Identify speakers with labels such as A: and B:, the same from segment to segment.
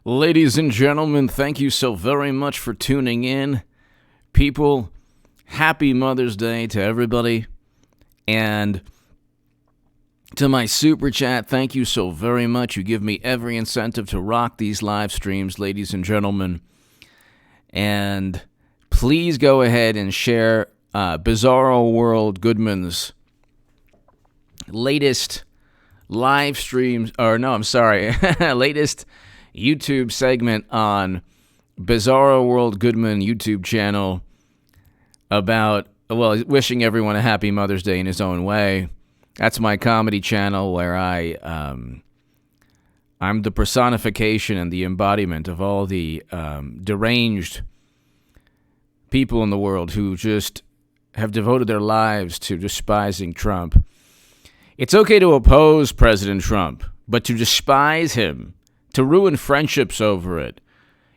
A: Ladies and gentlemen, thank you so very much for tuning in. People, happy Mother's Day to everybody. And to my super chat, thank you so very much. You give me every incentive to rock these live streams, ladies and gentlemen. And please go ahead and share Bizarro World Goodman's latest live streams, latest YouTube segment on Bizarro World Goodman YouTube channel about, wishing everyone a happy Mother's Day in his own way. That's my comedy channel where I'm the personification and the embodiment of all the deranged people in the world who just have devoted their lives to despising Trump. It's okay to oppose President Trump, but to despise him, to ruin friendships over it,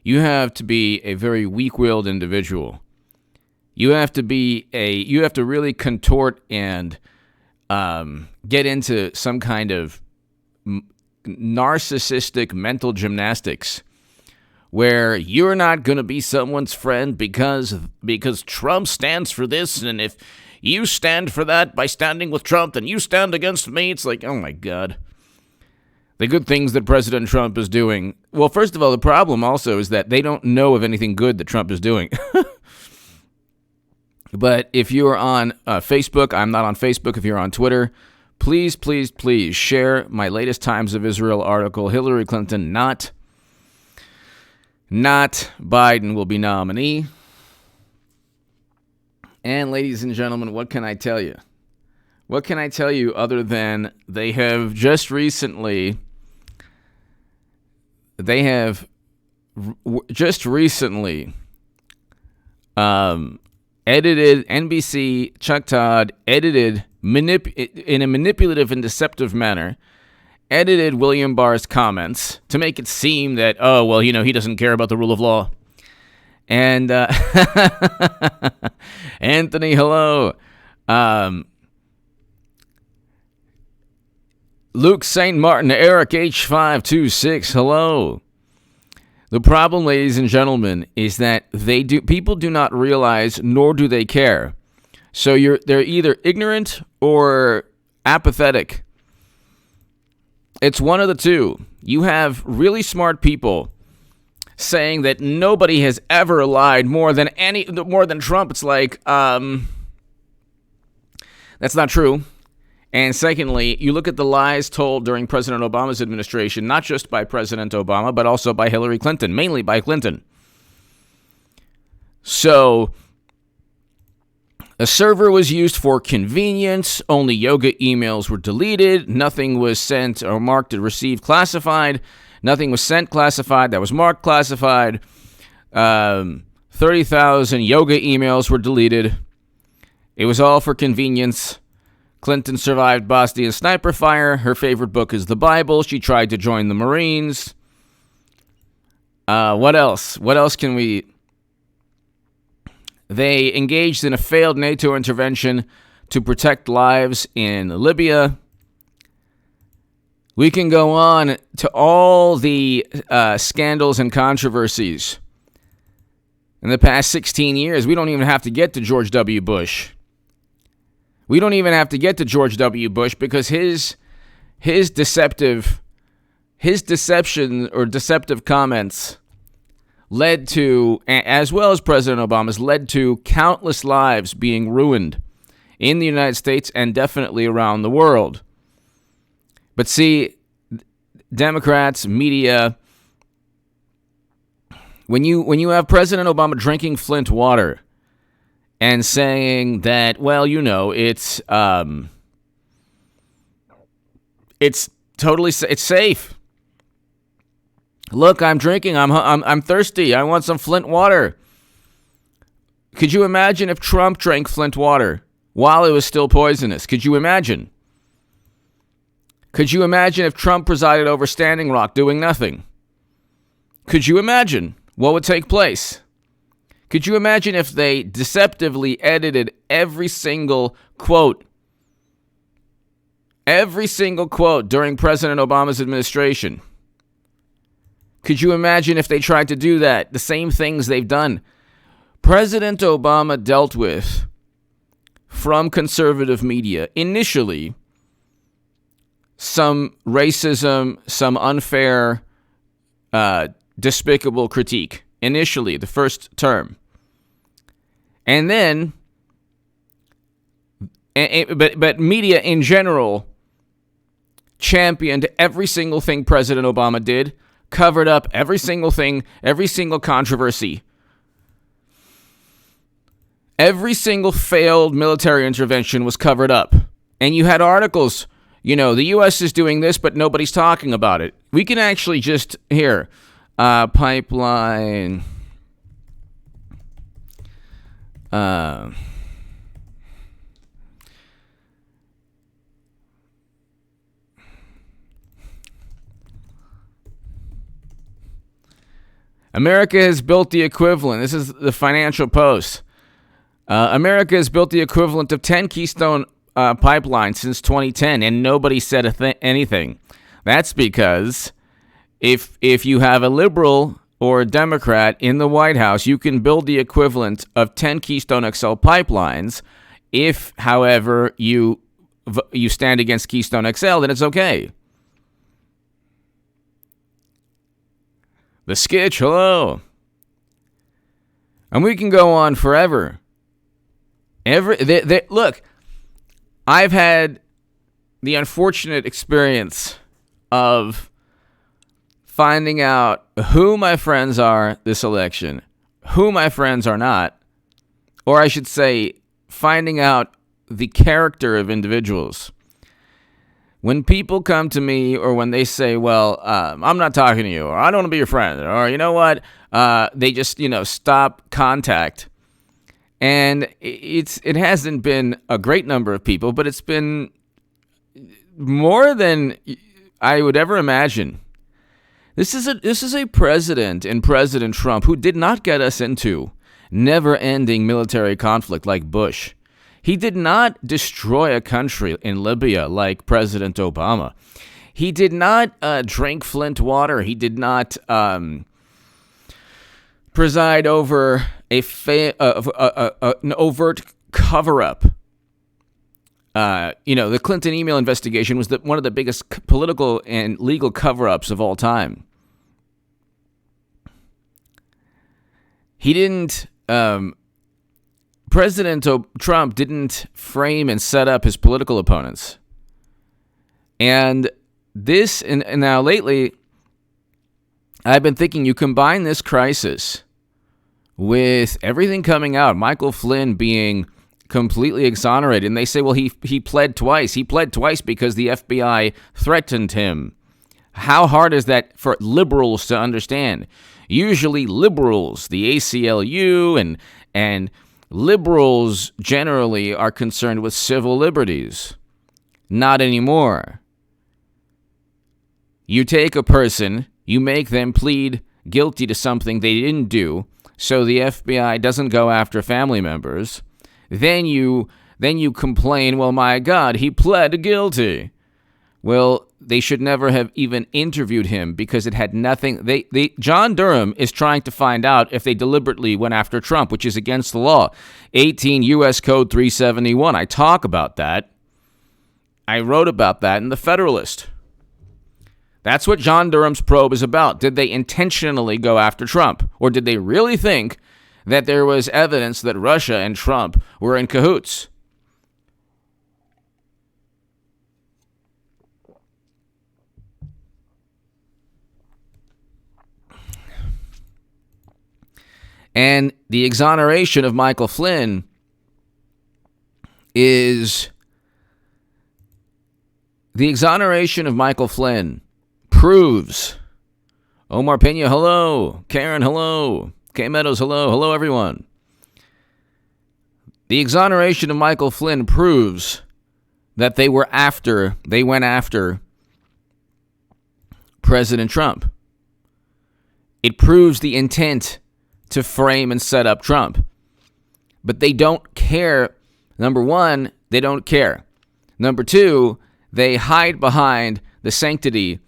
A: you have to be a very weak-willed individual. You have to really contort and get into some kind of narcissistic mental gymnastics where you're not going to be someone's friend because Trump stands for this, and if you stand for that by standing with Trump, then you stand against me. It's like, oh my God. The good things that President Trump is doing. Well, first of all, the problem also is that they don't know of anything good that Trump is doing. But if you're on Facebook, I'm not on Facebook. If you're on Twitter, please, please, please share my latest Times of Israel article. Hillary Clinton, not Biden will be nominee. And ladies and gentlemen, what can I tell you? What can I tell you other than they have just recently edited NBC, Chuck Todd, edited in a manipulative and deceptive manner, edited William Barr's comments to make it seem that, he doesn't care about the rule of law. And Anthony, hello. Luke St. Martin, Eric H526, hello. The problem, ladies and gentlemen, is that people do not realize, nor do they care. So they're either ignorant or apathetic. It's one of the two. You have really smart people saying that nobody has ever lied more than Trump. It's like, that's not true. And secondly, you look at the lies told during President Obama's administration, not just by President Obama, but also by Hillary Clinton, mainly by Clinton. So, a server was used for convenience. Only yoga emails were deleted. Nothing was sent or marked to received classified. Nothing was sent classified that was marked classified. 30,000 yoga emails were deleted. It was all for convenience. Clinton survived Bosnian sniper fire. Her favorite book is the Bible. She tried to join the Marines. What else? What else can we... They engaged in a failed NATO intervention to protect lives in Libya. We can go on to all the scandals and controversies in the past 16 years. We don't even have to get to George W. Bush. We don't even have to get to George W. Bush because his deception or deceptive comments led to, as well as President Obama's, led to countless lives being ruined in the United States and definitely around the world. But see, Democrats, media, when you have President Obama drinking Flint water and saying that, it's safe. Look, I'm drinking. I'm thirsty. I want some Flint water. Could you imagine if Trump drank Flint water while it was still poisonous? Could you imagine? Could you imagine if Trump presided over Standing Rock doing nothing? Could you imagine what would take place? Could you imagine if they deceptively edited every single quote during President Obama's administration? Could you imagine if they tried to do that? The same things they've done. President Obama dealt with, from conservative media, initially, some racism, some unfair, despicable critique. Initially, the first term. And then, but media in general championed every single thing President Obama did, covered up every single thing, every single controversy. Every single failed military intervention was covered up. And you had articles, the U.S. is doing this, but nobody's talking about it. We can actually just, pipeline. America has built the equivalent. This is the Financial Post. America has built the equivalent of 10 Keystone pipelines since 2010, and nobody said anything. That's because if you have a liberal or a Democrat in the White House, you can build the equivalent of 10 Keystone XL pipelines. If, however, you stand against Keystone XL, then it's okay. The Skitch, hello. And we can go on forever. Look, I've had the unfortunate experience of finding out who my friends are this election, who my friends are not, or I should say, finding out the character of individuals. When people come to me, or when they say, well, I'm not talking to you, or I don't want to be your friend, or you know what, they just, stop contact. And it hasn't been a great number of people, but it's been more than I would ever imagine. This is a president and President Trump who did not get us into never-ending military conflict like Bush. He did not destroy a country in Libya like President Obama. He did not drink Flint water. He did not preside over an overt cover-up. The Clinton email investigation was one of the biggest political and legal cover-ups of all time. He didn't... President Trump didn't frame and set up his political opponents. And this, and now lately, I've been thinking, you combine this crisis with everything coming out, Michael Flynn being completely exonerated, and they say, well, he pled twice. He pled twice because the FBI threatened him. How hard is that for liberals to understand? Usually liberals, the ACLU and liberals generally are concerned with civil liberties. Not anymore. You take a person, you make them plead guilty to something they didn't do, so the FBI doesn't go after family members. Then you complain, well, my God, he pled guilty. Well, they should never have even interviewed him because it had nothing. John Durham is trying to find out if they deliberately went after Trump, which is against the law. 18 U.S. Code 371. I talk about that. I wrote about that in The Federalist. That's what John Durham's probe is about. Did they intentionally go after Trump? Or did they really think that there was evidence that Russia and Trump were in cahoots? And the exoneration of Michael Flynn proves, Omar Pena, hello. Karen, hello. K Meadows, hello. Hello, everyone. The exoneration of Michael Flynn proves that they went after President Trump. It proves the intent to frame and set up Trump. But they don't care. Number one, they don't care. Number two, they hide behind the sanctity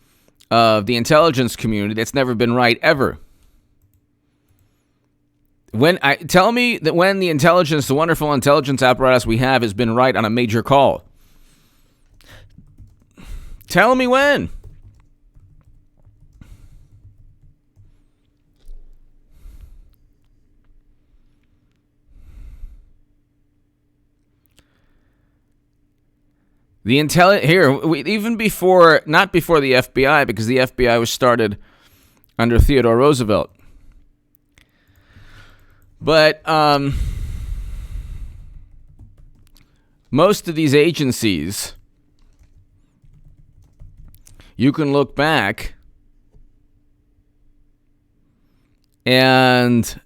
A: of the intelligence community that's never been right ever. Tell me that when the wonderful intelligence apparatus we have has been right on a major call. Tell me when. Even before, not before the FBI, because the FBI was started under Theodore Roosevelt. But most of these agencies, you can look back and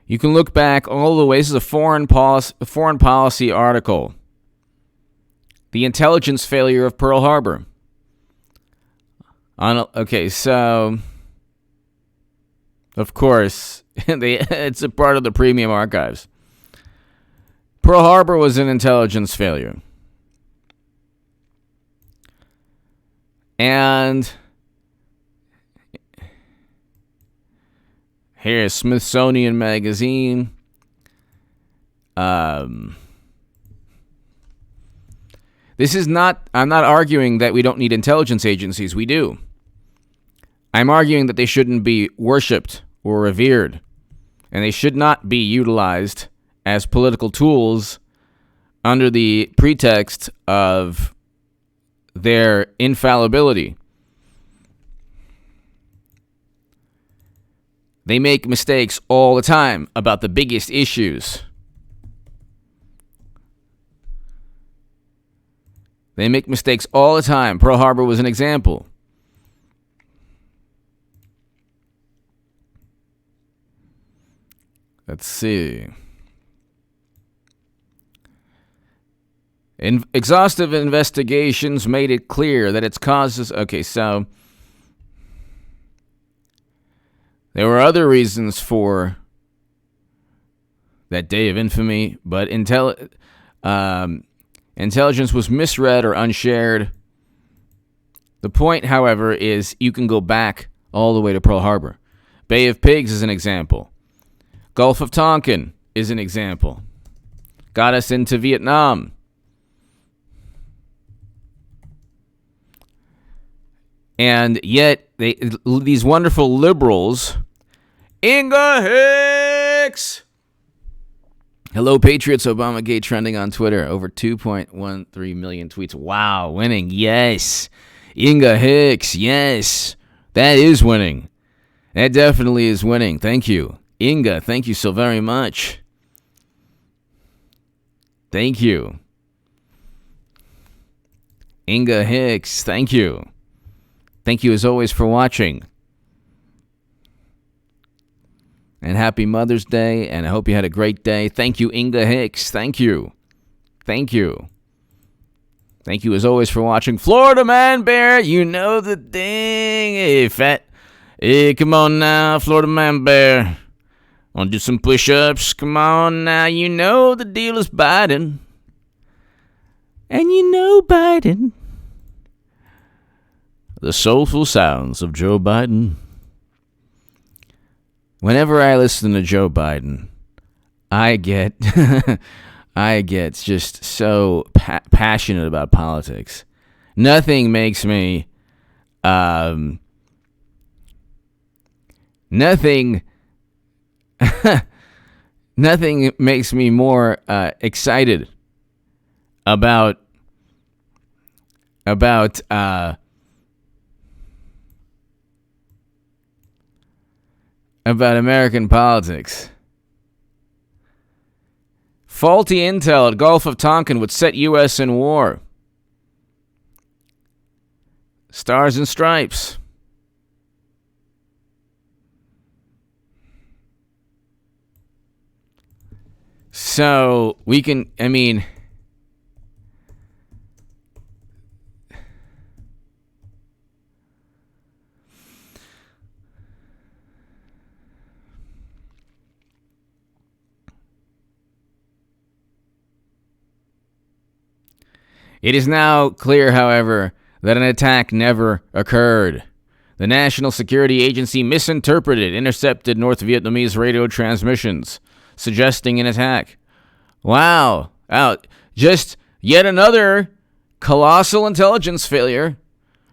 A: you can look back all the way. This is a foreign policy article. The intelligence failure of Pearl Harbor. So of course, it's a part of the premium archives. Pearl Harbor was an intelligence failure. And here's Smithsonian Magazine. I'm not arguing that we don't need intelligence agencies. We do. I'm arguing that they shouldn't be worshipped or revered, and they should not be utilized as political tools under the pretext of their infallibility. They make mistakes all the time about the biggest issues. They make mistakes all the time. Pearl Harbor was an example. Let's see. Exhaustive investigations made it clear that its causes... Okay, so there were other reasons for that day of infamy, but intelligence was misread or unshared. The point, however, is you can go back all the way to Pearl Harbor. Bay of Pigs is an example. Gulf of Tonkin is an example. Got us into Vietnam. And yet, these wonderful liberals... Inga Hicks! Hello, Patriots. Obamagate trending on Twitter. Over 2.13 million tweets. Wow, winning. Yes. Inga Hicks. Yes. That is winning. That definitely is winning. Thank you. Inga, thank you so very much. Thank you. Inga Hicks, thank you. Thank you as always for watching. And happy Mother's Day, and I hope you had a great day. Thank you, Inga Hicks. Thank you. Thank you. Thank you as always for watching. Florida Man Bear, you know the thing. Hey, fat. Hey, come on now, Florida Man Bear. Want to do some push-ups? Come on now. You know the deal is Biden. And you know Biden. The soulful sounds of Joe Biden. Whenever I listen to Joe Biden, I get just so passionate about politics. Nothing makes me nothing makes me more excited about American politics. Faulty intel at Gulf of Tonkin would set U.S. in war. Stars and Stripes. So we can, It is now clear, however, that an attack never occurred. The National Security Agency misinterpreted intercepted North Vietnamese radio transmissions, suggesting an attack. Wow. Just yet another colossal intelligence failure.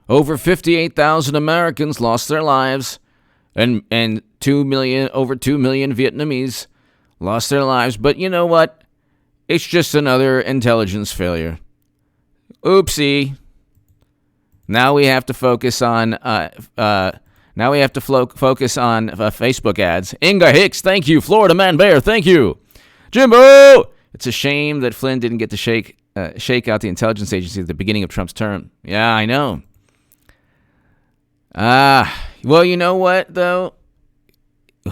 A: Over 58,000 Americans lost their lives, and over 2 million Vietnamese lost their lives. But you know what? It's just another intelligence failure. Oopsie. Now we have to focus on Facebook ads. Inga Hicks, thank you. Florida Man Bear, thank you. Jimbo. It's a shame that Flynn didn't get to shake out the intelligence agency at the beginning of Trump's term. Yeah, I know. Well, you know what though?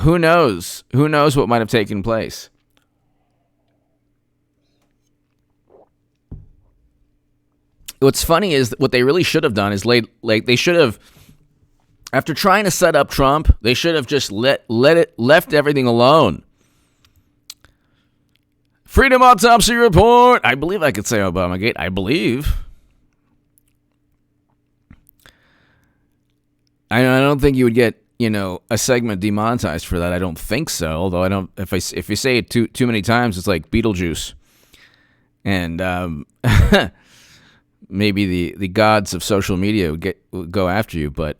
A: Who knows? Who knows what might have taken place? What's funny is what they really should have done is they should have, after trying to set up Trump, they should have just left everything alone. Freedom Autopsy Report. I believe I could say Obamagate. I believe. I don't think you would get, a segment demonetized for that. I don't think so. Although I don't. If you say it too many times, it's like Beetlejuice, and maybe the gods of social media would go after you. But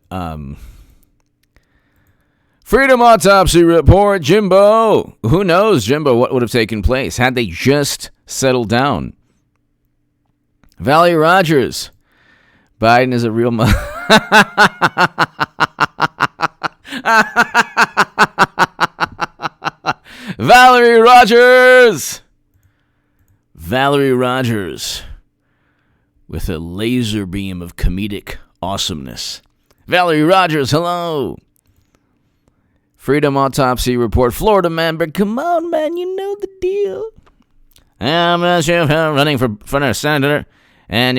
A: Freedom Autopsy Report, Jimbo. Who knows, Jimbo, what would have taken place had they just settled down? Valerie Rogers. Biden is a real Valerie Rogers. Valerie Rogers with a laser beam of comedic awesomeness. Valerie Rogers, hello. Freedom Autopsy Report, Florida Man, but come on, man, you know the deal. I'm running for senator, and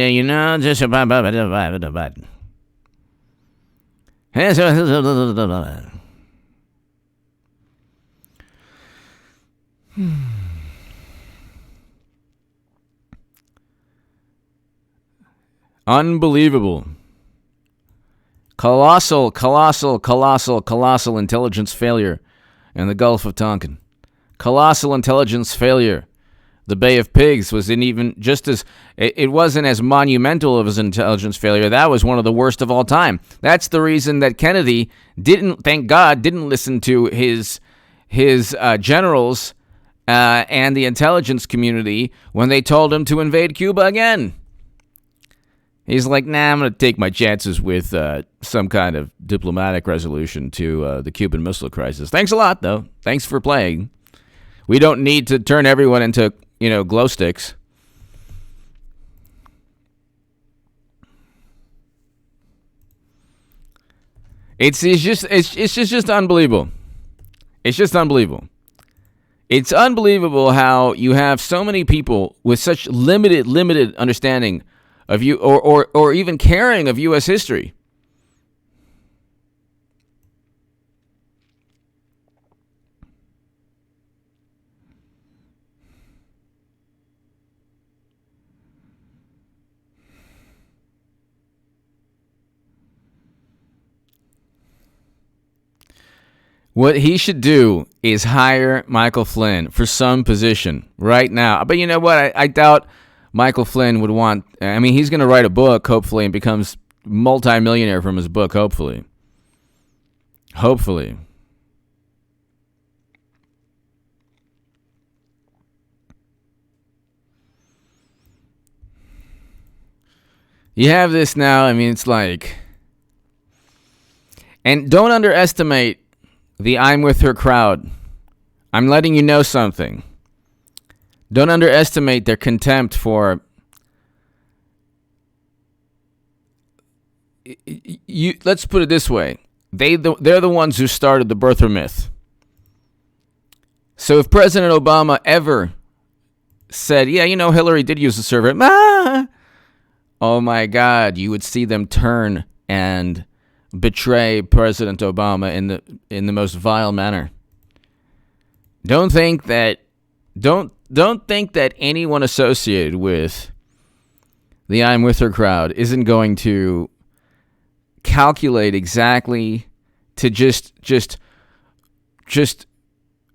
A: just about Biden. Unbelievable. Colossal intelligence failure in the Gulf of Tonkin. Colossal intelligence failure. The Bay of Pigs wasn't even just as, it wasn't as monumental of an intelligence failure. That was one of the worst of all time. That's the reason that Kennedy thank God, didn't listen to his generals and the intelligence community when they told him to invade Cuba again. He's like, I'm going to take my chances with some kind of diplomatic resolution to the Cuban Missile Crisis. Thanks a lot, though. Thanks for playing. We don't need to turn everyone into, glow sticks. It's just unbelievable. It's just unbelievable. It's unbelievable how you have so many people with such limited understanding of you, or even caring of U.S. history. What he should do is hire Michael Flynn for some position right now. But you know what? I doubt Michael Flynn would want... I mean, he's going to write a book, hopefully, and becomes multimillionaire from his book, hopefully. Hopefully. You have this now. I mean, it's like... And don't underestimate the I'm with her crowd. I'm letting you know something. Don't underestimate their contempt for you. Let's put it this way. They're the ones who started the birther myth. So if President Obama ever said, Hillary did use the server, oh my God, you would see them turn and betray President Obama in the most vile manner. Don't think that anyone associated with the I'm with her crowd isn't going to calculate exactly to just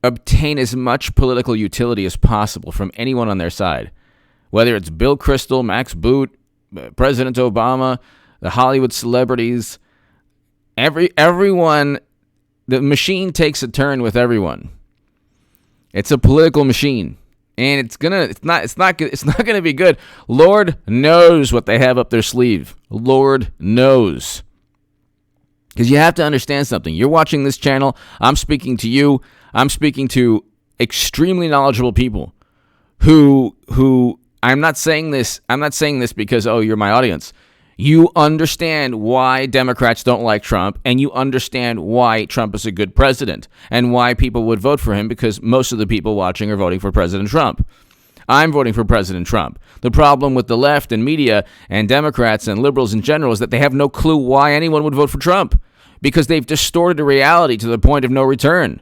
A: obtain as much political utility as possible from anyone on their side, whether it's Bill Kristol, Max Boot, President Obama, the Hollywood celebrities, everyone. The machine takes a turn with everyone. It's a political machine, and it's not gonna be good. Lord knows what they have up their sleeve. Lord knows. Because you have to understand something. You're watching this channel. I'm speaking to you. I'm speaking to extremely knowledgeable people who I'm not saying this because, oh, you're my audience. You understand why Democrats don't like Trump, and you understand why Trump is a good president and why people would vote for him, because most of the people watching are voting for President Trump. I'm voting for President Trump. The problem with the left and media and Democrats and liberals in general is that they have no clue why anyone would vote for Trump, because they've distorted the reality to the point of no return.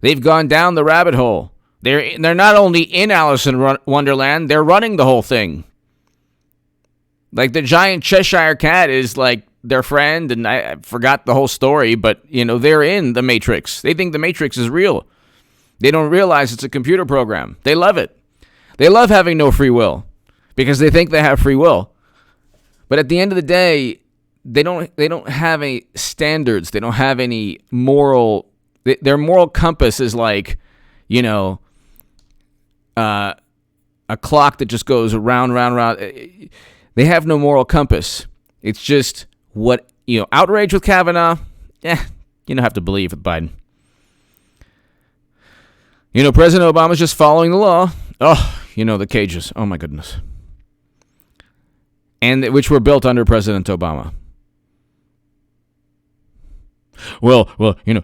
A: They've gone down the rabbit hole. They're not only in Alice in Wonderland, they're running the whole thing. Like the giant Cheshire cat is like their friend, and I forgot the whole story, but they're in the Matrix. They think the Matrix is real. They don't realize it's a computer program. They love it. They love having no free will because they think they have free will. But at the end of the day, they don't have any standards. They don't have any moral. Their moral compass is like, a clock that just goes round, round, round. They have no moral compass. It's just outrage with Kavanaugh. You don't have to believe with Biden. President Obama's just following the law. Oh, the cages. Oh my goodness. And which were built under President Obama. Well,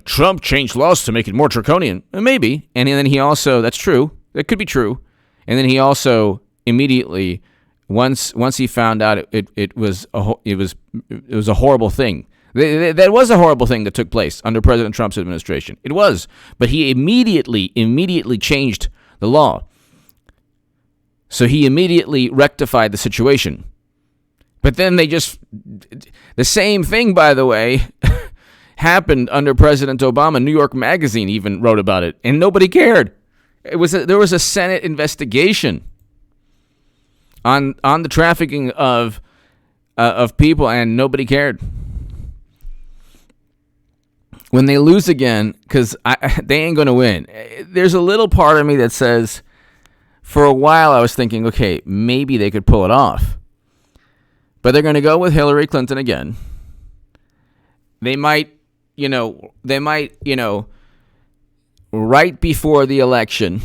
A: Trump changed laws to make it more draconian. Maybe. And then he also, that's true. That could be true. And then he also immediately, once he found out it was a horrible thing. That was a horrible thing that took place under President Trump's administration. It was. But he immediately changed the law. So he immediately rectified the situation. But then the same thing, by the way, happened under President Obama. New York Magazine even wrote about it, and nobody cared. There was a Senate investigation on the trafficking of people, and nobody cared. When they lose again, because they ain't going to win, there's a little part of me that says, for a while I was thinking, okay, maybe they could pull it off. But they're going to go with Hillary Clinton again. They might, right before the election,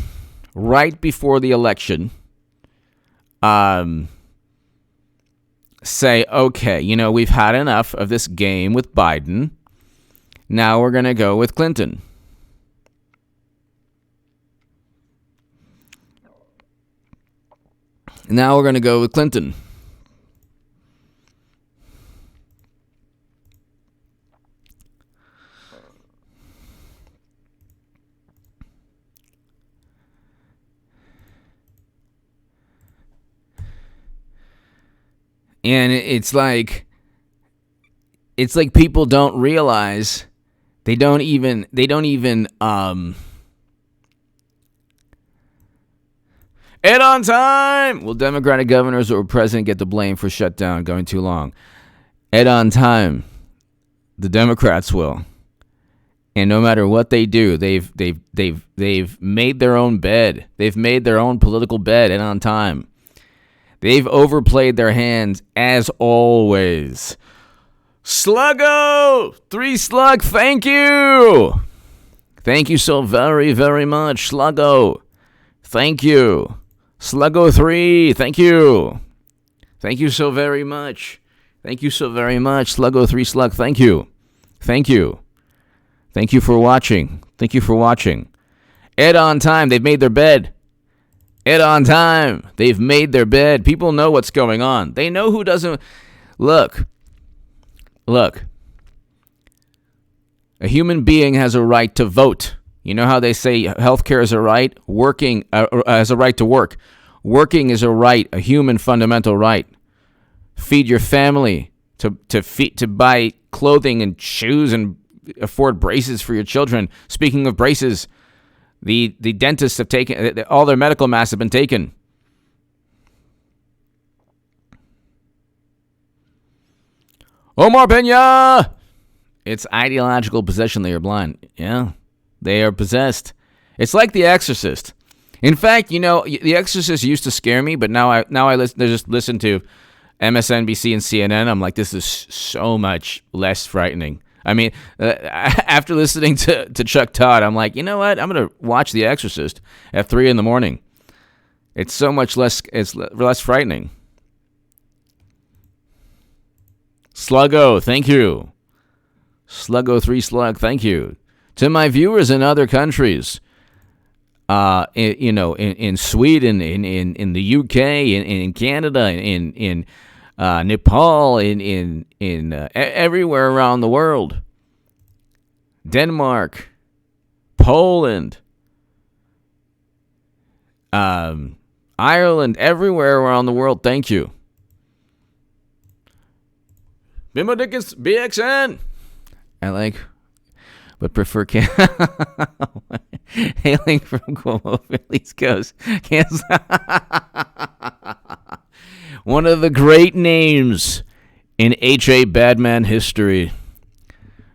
A: say, okay, we've had enough of this game with Biden. Now we're going to go with Clinton. Now we're going to go with Clinton. And it's like people don't realize, they don't even Ed on time! Will Democratic governors or president get the blame for shutdown going too long? Ed on time. The Democrats will. And no matter what they do, they've made their own bed. They've made their own political bed, and on time. They've overplayed their hands as always. Sluggo! 3 slug, thank you! Thank you so very, very much, Sluggo. Thank you. Sluggo 3, thank you. Thank you so very much. Thank you so very much, Sluggo 3 slug, thank you. Thank you. Thank you for watching. Thank you for watching. Ed on time, they've made their bed. Ed on time. They've made their bed. People know what's going on. They know who doesn't. Look. A human being has a right to vote. You know how they say healthcare is a right? Working has a right to work. Working is a right, a human fundamental right. feed your family, to buy clothing and shoes and afford braces for your children. Speaking of braces, the dentists have taken all their medical masks have been taken. Omar Pena! It's ideological possession. They are blind. Yeah, they are possessed. It's like The Exorcist. In fact, The Exorcist used to scare me, but now I just listen to MSNBC and CNN. I'm like, this is so much less frightening. I mean, after listening to Chuck Todd, I'm like, you know what? I'm going to watch The Exorcist at 3 a.m. It's so much less. It's less frightening. Sluggo, thank you. Sluggo3 Slug, thank you. To my viewers in other countries, in Sweden, in the UK, in Canada, in Nepal, in everywhere around the world, Denmark, Poland, Ireland, everywhere around the world. Thank you. Bimbo Dickens, BXN. I like, but prefer hailing from Cuomo, Phillies goes. Kansas. One of the great names in H.A. Badman history.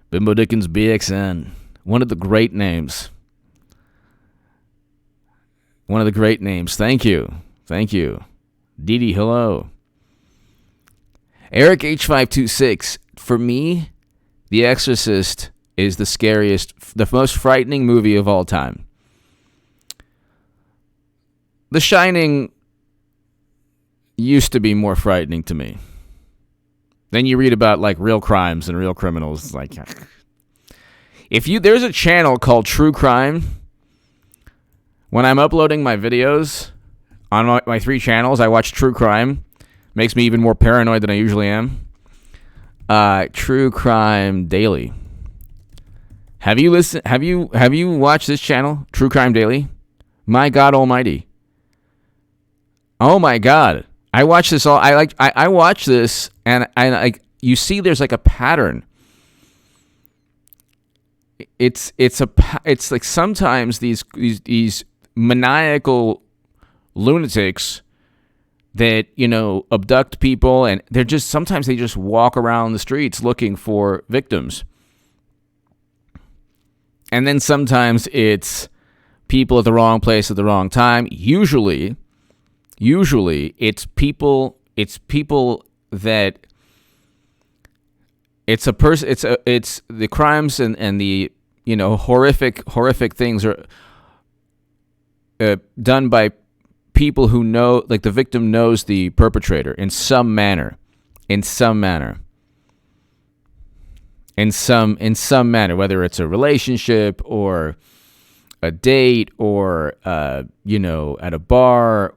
A: Bimbo Dickens, BXN. One of the great names. One of the great names. Thank you. Thank you. Dee, hello. Eric H526. For me, The Exorcist is the scariest, the most frightening movie of all time. The Shining used to be more frightening to me. Then you read about like real crimes and real criminals. Like, there's a channel called True Crime. When I'm uploading my videos on my 3 channels, I watch True Crime. Makes me even more paranoid than I usually am. True Crime Daily. Have you watched this channel, True Crime Daily? My God Almighty. Oh my God. I watch this all. I watch this and you see there's like a pattern. It's like sometimes these maniacal lunatics that, abduct people, and sometimes they just walk around the streets looking for victims. And then sometimes it's people at the wrong place at the wrong time. Usually it's people that it's the crimes and the horrific things are done by people who know, like the victim knows the perpetrator in some manner, whether it's a relationship or a date or at a bar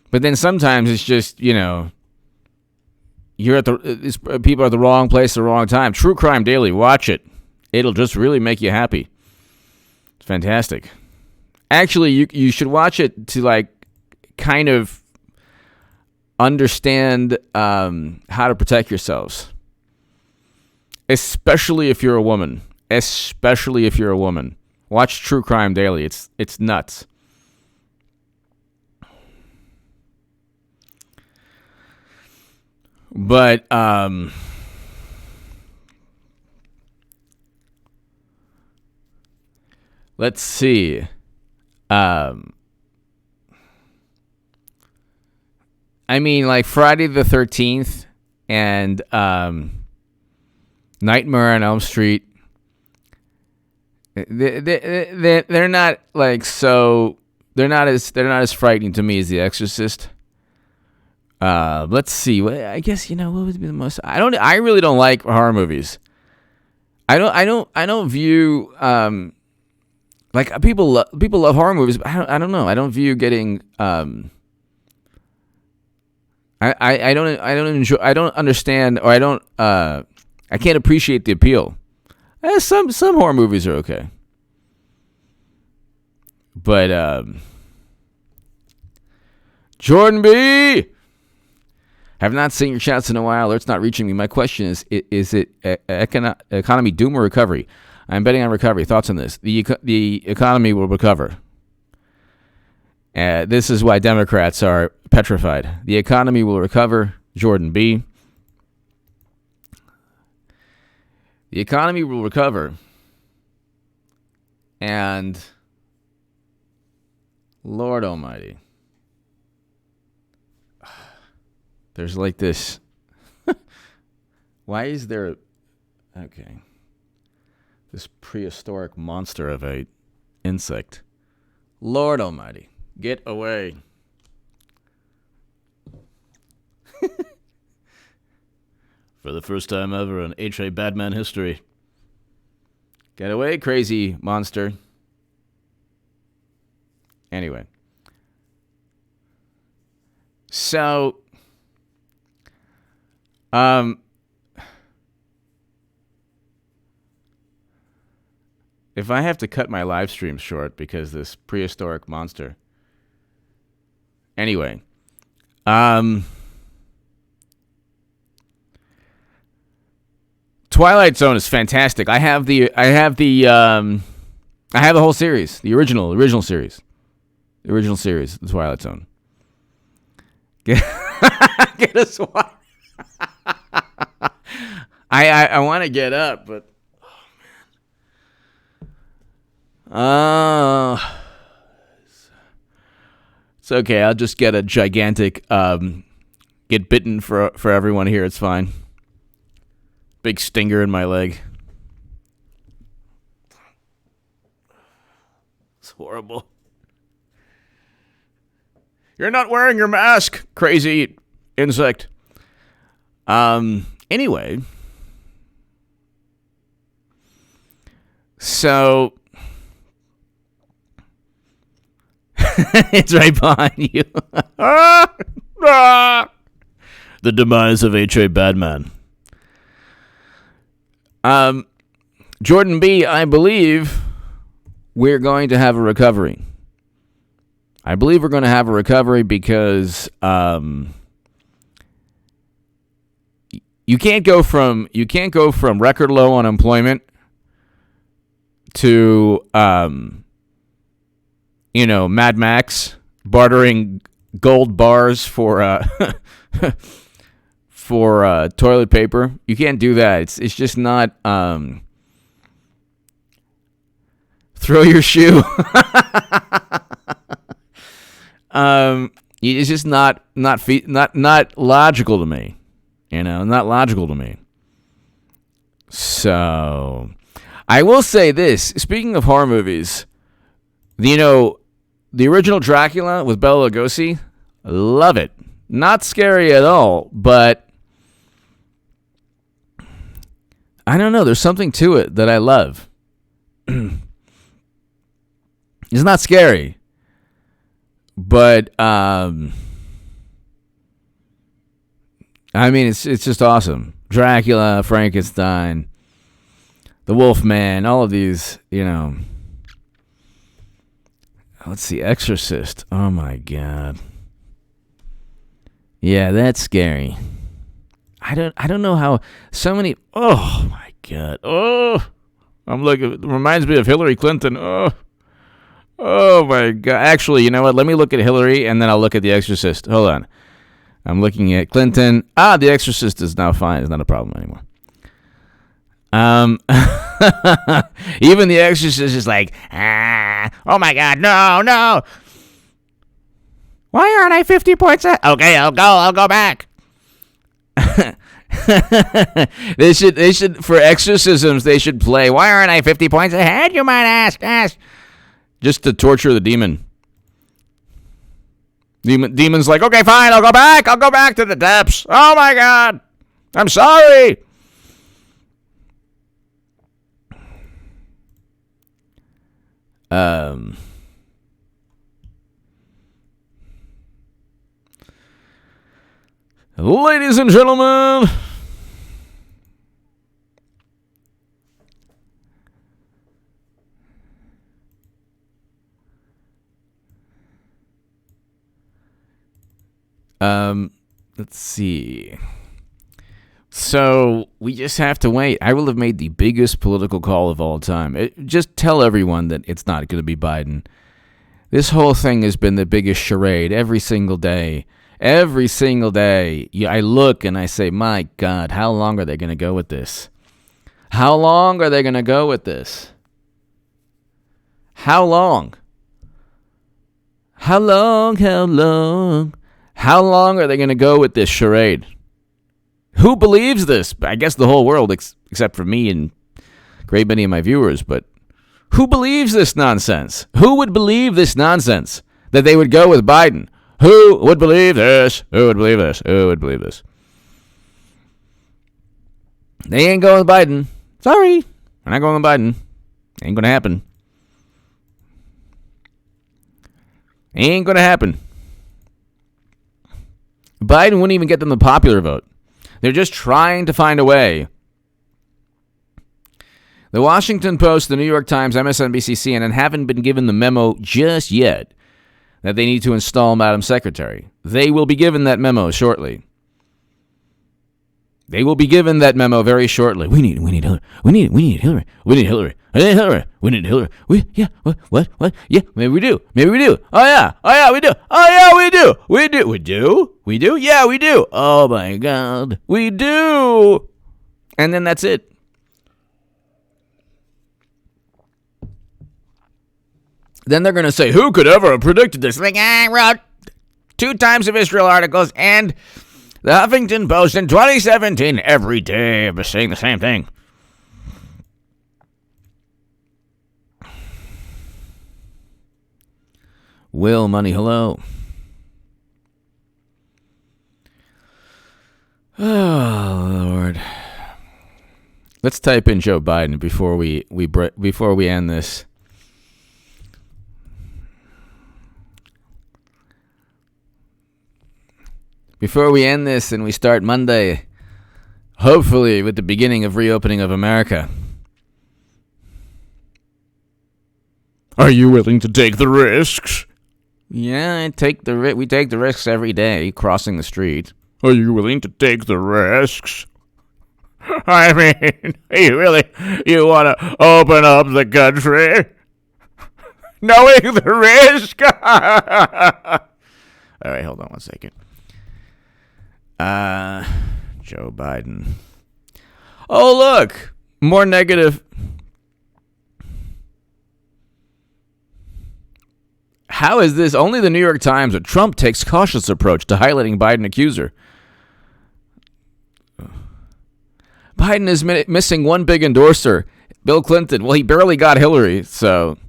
A: but then sometimes it's just you're at people are at the wrong place at the wrong time. True Crime Daily, watch it. It'll just really make you happy. It's fantastic. Actually, you should watch it to like kind of understand how to protect yourselves, especially if you're a woman. Watch True Crime Daily. It's nuts. But let's see. I mean, like Friday the 13th and Nightmare on Elm Street. They're not like so. They're not as frightening to me as The Exorcist. Let's see. I guess what would be the most. I really don't like horror movies. I don't view like people love horror movies, but I don't know. I don't view getting I don't enjoy. I don't understand, or I can't appreciate the appeal. Some horror movies are okay, but Jordan B. Have not seen your chats in a while. Alert's not reaching me. My question is it economy doom or recovery? I'm betting on recovery. Thoughts on this? The economy will recover. This is why Democrats are petrified. The economy will recover. Jordan B. The economy will recover. And Lord Almighty. There's like this. Why is there. Okay. This prehistoric monster of a insect. Lord Almighty. Get away. For the first time ever in H.A. Badman history. Get away, crazy monster. Anyway. So, if I have to cut my live stream short because this prehistoric monster. Anyway, Twilight Zone is fantastic. I have the whole series, the original series, the Twilight Zone. Get us one. I want to get up, but it's okay. I'll just get a gigantic get bitten for everyone here. It's fine. Big stinger in my leg. It's horrible. You're not wearing your mask, crazy insect. Anyway. So it's right behind you. The demise of H.A. Badman. Jordan B., I believe we're going to have a recovery. I believe we're going to have a recovery because you can't go from record low unemployment to Mad Max bartering gold bars for for toilet paper. You can't do that. It's just not throw your shoe. It's just not logical to me. Not logical to me. So I will say this, speaking of horror movies, the original Dracula with Bela Lugosi, love it. Not scary at all, but I don't know. There's something to it that I love. It's not scary, but it's just awesome. Dracula, Frankenstein, the Wolfman, all of these, Let's see, Exorcist. Oh my God. Yeah, that's scary. I don't know how so many. Oh my God. Oh, I'm looking. It reminds me of Hillary Clinton. Oh my God. Actually, you know what? Let me look at Hillary and then I'll look at The Exorcist. Hold on. I'm looking at Clinton. The Exorcist is now fine. It's not a problem anymore. Even The Exorcist is like, oh my God, no. Why aren't I 50 points ahead? Okay, I'll go back. They should for exorcisms they should play. Why aren't I 50 points ahead? You might ask. Just to torture the demon. Demon's like, okay, fine, I'll go back to the depths. Oh my God, I'm sorry. Ladies and gentlemen, let's see. So we just have to wait. I will have made the biggest political call of all time. Just tell everyone that it's not going to be Biden. This whole thing has been the biggest charade every single day. Every single day. I look and I say, my God, how long are they going to go with this? How long are they going to go with this? How long? How long? How long? How long are they going to go with this charade? Who believes this? I guess the whole world, except for me and a great many of my viewers. But who believes this nonsense? Who would believe this nonsense? That they would go with Biden? Who would believe this? Who would believe this? Who would believe this? They ain't going with Biden. Sorry. We're not going with Biden. Ain't going to happen. Ain't going to happen. Biden wouldn't even get them the popular vote. They're just trying to find a way. The Washington Post, the New York Times, MSNBC, CNN haven't been given the memo just yet that they need to install Madam Secretary. They will be given that memo shortly. They will be given that memo very shortly. We need Hillary. We need Hillary. We need Hillary. I need Hillary. We need Hillary. What? Yeah, maybe we do. Oh yeah, we do. Oh yeah, we do. We do. Yeah, we do. Oh my God, we do. And then that's it. Then they're going to say, who could ever have predicted this? Like, I wrote 2 Times of Israel articles and the Huffington Post in 2017. Every day I was saying the same thing. Will Money, hello. Oh, Lord. Let's type in Joe Biden before we end this. Before we end this and we start Monday, hopefully with the beginning of reopening of America. Are you willing to take the risks? Yeah, we take the risks every day crossing the street. Are you willing to take the risks? I mean, you want to open up the country? Knowing the risk? All right, hold on one second. Joe Biden. Oh, look. More negative. How is this? Only the New York Times, but Trump takes cautious approach to highlighting Biden accuser. Biden is missing one big endorser, Bill Clinton. Well, he barely got Hillary, so.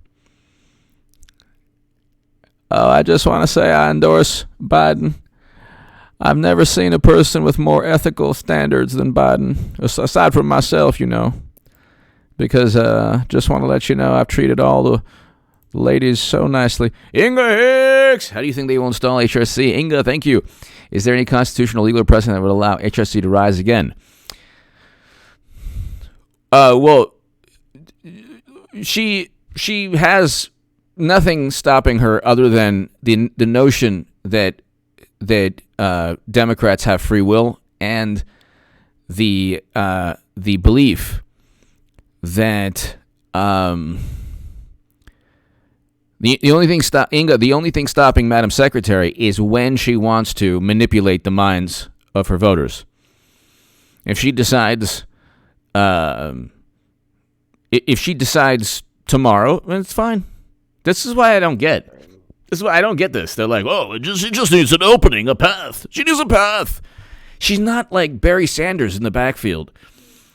A: Oh, I just want to say I endorse Biden. I've never seen a person with more ethical standards than Biden, aside from myself, because just want to let you know I've treated all the ladies so nicely. Inga Hicks! How do you think they will install HRC? Inga, thank you. Is there any constitutional legal precedent that would allow HRC to rise again? Well, she has nothing stopping her other than the notion that Democrats have free will and the belief that the only thing stopping Madam Secretary is when she wants to manipulate the minds of her voters. If she decides tomorrow, it's fine. This is why I don't get. This is why I don't get this. They're like, oh, she just needs an opening, a path. She needs a path. She's not like Barry Sanders in the backfield.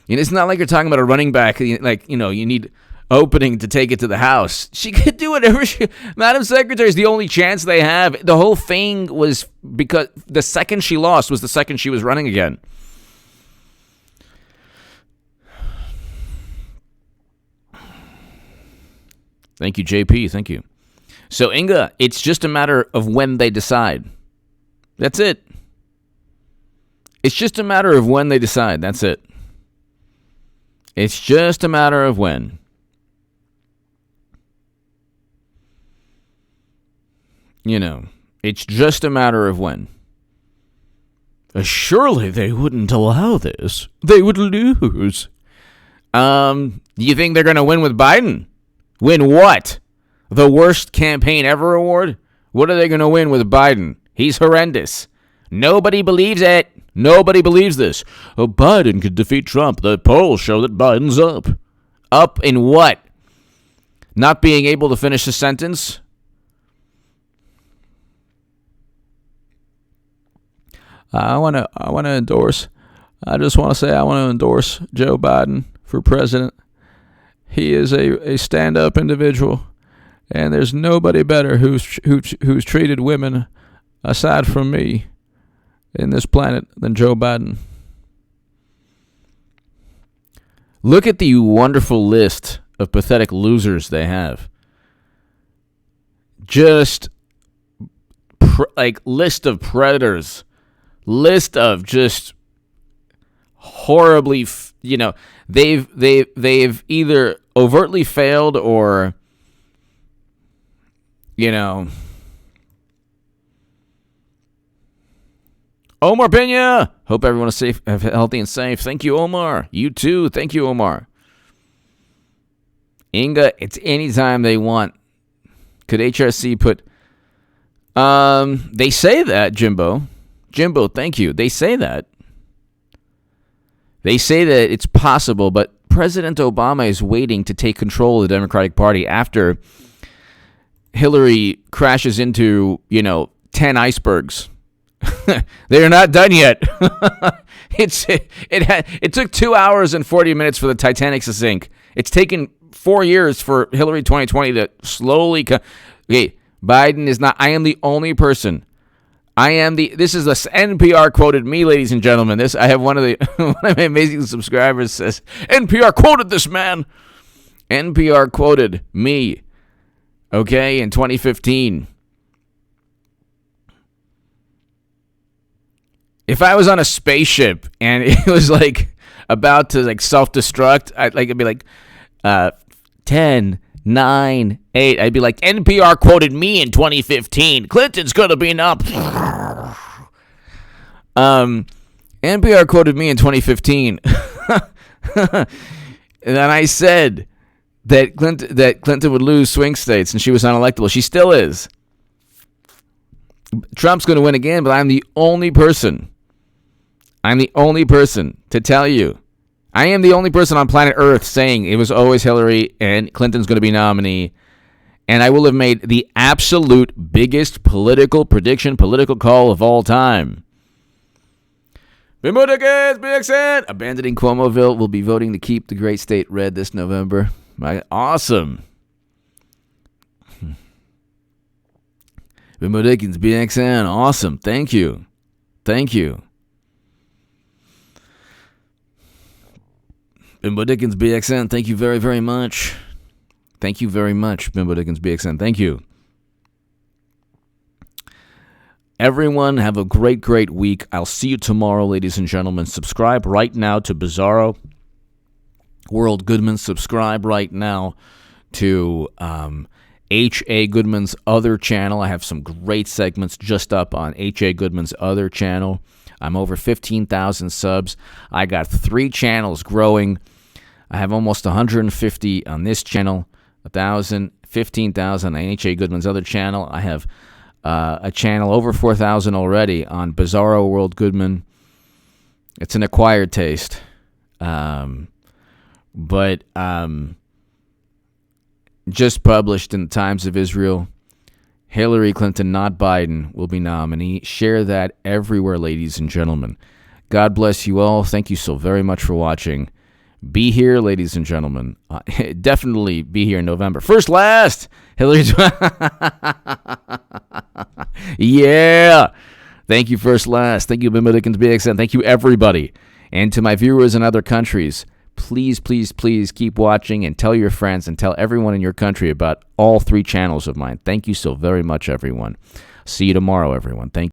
A: It's not like you're talking about a running back. Like, you need opening to take it to the house. She could do whatever Madam Secretary is the only chance they have. The whole thing was because the second she lost was the second she was running again. Thank you, JP. Thank you. So, Inga, it's just a matter of when they decide. That's it. It's just a matter of when they decide. That's it. It's just a matter of when. It's just a matter of when. Surely they wouldn't allow this. They would lose. You think they're going to win with Biden? Win what? The worst campaign ever award? What are they going to win with Biden? He's horrendous. Nobody believes it. Nobody believes this. Oh, Biden could defeat Trump. The polls show that Biden's up. Up in what? Not being able to finish a sentence? I want to endorse. I just want to say I want to endorse Joe Biden for president. He is a stand-up individual, and there's nobody better who's treated women aside from me in this planet than Joe Biden. Look at the wonderful list of pathetic losers they have. Just list of predators. List of just horribly, they've either overtly failed or, Omar Pena. Hope everyone is safe, healthy, and safe. Thank you, Omar. You too. Thank you, Omar. Inga, it's anytime they want. Could HRC put? They say that, Jimbo. Jimbo, thank you. They say that. They say that it's possible, but President Obama is waiting to take control of the Democratic Party after Hillary crashes into, 10 icebergs. They're not done yet. It took 2 hours and 40 minutes for the Titanic to sink. It's taken 4 years for Hillary 2020 to slowly okay, Biden is not. I am the only person. This is the NPR quoted me, ladies and gentlemen. I have one of my amazing subscribers says, NPR quoted this man. NPR quoted me. Okay, in 2015. If I was on a spaceship and it was about to self-destruct, it'd be 10, 9, 8. I'd be like, NPR quoted me in 2015. Clinton's gonna be up. NPR quoted me in 2015. And then I said that Clinton would lose swing states and she was unelectable. She still is. Trump's going to win again, but I'm the only person to tell you. I am the only person on planet Earth saying it was always Hillary and Clinton's going to be nominee. And I will have made the absolute biggest political call of all time. Bimbo Dickens, BXN. Abandoning Cuomoville will be voting to keep the great state red this November. Awesome. Bimbo Dickens, BXN. Awesome. Thank you. Bimbo Dickens, BXN. Thank you very, very much. Thank you very much, Bimbo Dickens, BXN. Thank you. Everyone, have a great, great week. I'll see you tomorrow, ladies and gentlemen. Subscribe right now to Bizarro World Goodman. Subscribe right now to H.A. Goodman's other channel. I have some great segments just up on H.A. Goodman's other channel. I'm over 15,000 subs. I got 3 channels growing. I have almost 150 on this channel, 1,000, 15,000 on H.A. Goodman's other channel. I have a channel over 4,000 already on Bizarro World Goodman. It's an acquired taste. But just published in the Times of Israel, Hillary Clinton, not Biden, will be nominee. Share that everywhere, ladies and gentlemen. God bless you all. Thank you so very much for watching. Be here, ladies and gentlemen. Definitely be here in November. First, last. Hillary. Yeah. Thank you, first, last. Thank you, Bimbo Dickens, BXN. Thank you, everybody. And to my viewers in other countries, please, please, please keep watching and tell your friends and tell everyone in your country about all 3 channels of mine. Thank you so very much, everyone. See you tomorrow, everyone. Thank you.